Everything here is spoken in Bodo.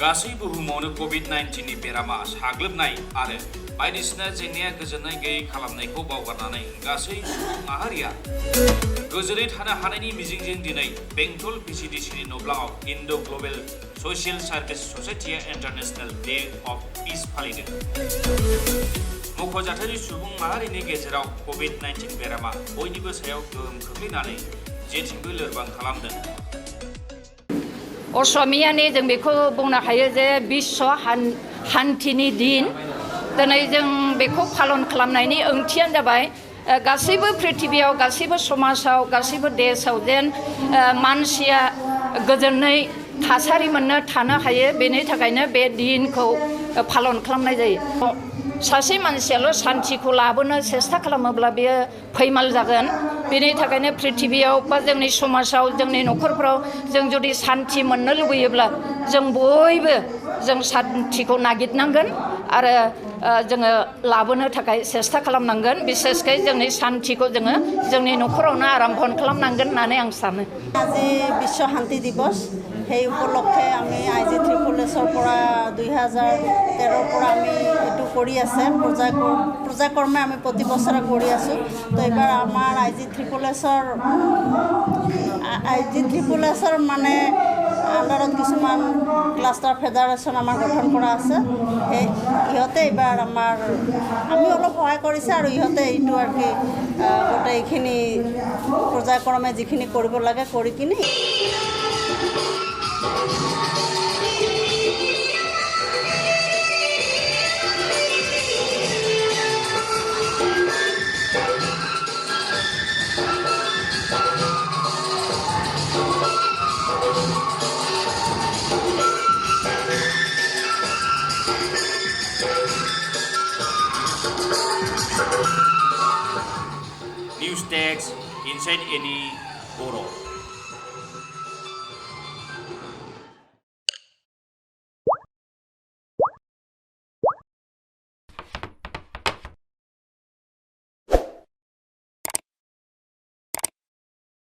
गासै बुहुमावनो COVID-19 नि बेरामा साग्लोबनाय आरो बायदिसिना जेंनाया गोजोननाय गैयै खालामनायखौ बावगारनानै गासै सुबुं माहारिया गोजोनै थानो हानायनि मिजिंजों दिनै बेंटल PCDC नि नब्लाङाव इन्ड' ग्लबेल ससियेल सार्भिस ससाइटिया इन्टारनेशनेल डे अफ पिस फालिदों। मख'जाथावै सुबुं माहारिनि गेजेराव COVID-19 बेरामा बयनिबो सायाव गोहोम खोख्लैनानै जेथिंबो लोरबां खालामदों। असमियानि जों बेखौ बुंनो हायो जे बिश्व हान्थिनि दिन। दिनै जों बेखौ पालन खालामनायनि ओंथियानो जाबाय गासैबो पृथिबियाव गासैबो समाजाव गासैबो देशआव जेन मानसिया गोजोनै थासारि मोननो थानो हायो, बेनि थाखायनो बे दिनखौ पालन खालामनाय जायो। सासे मानसियाल' सान्थिखौ लाबोनो सेस्था खालामोब्ला बेयो फैमाल जागोन। बेनि थाखायनो पृथिबियाव बा जोंनि समाजाव जोंनि न'खरफ्राव जों जुदि सान्थि मोननो लुबैयोब्ला जों बयबो जों सान्थिखौ नागिरनांगोन आरो जोङो लाबोनो थाखाय सेस्था खालामनांगोन। बिसेसकै जोंनि सान्थिखौ जोङो जोंनि न'खरावनो आरम्भ खालामनांगन होननानै आं सानो। আজি বিশ্ব শান্তি দিৱস, সেই উপলক্ষে আমি আইজি ত্ৰিপুলেছৰ পৰা 2013ৰ পৰা আমি এইটো কৰি আছে পূজাকৰ্মে আমি প্ৰতি বছৰে কৰি আছোঁ। তো এইবাৰ আমাৰ আইজি ত্ৰিপুলেছৰ মানে আণ্ডাৰত কিছুমান ক্লাষ্টাৰ ফেডাৰেশ্যন আমাৰ গঠন কৰা আছে। সেই ইহঁতে এইবাৰ আমি অলপ সহায় কৰিছে আৰু ইহঁতে এইটো আৰু কি গোটেইখিনি পূজাকৰ্মে যিখিনি কৰিব লাগে কৰি কিনি News Text Inside Any Boro.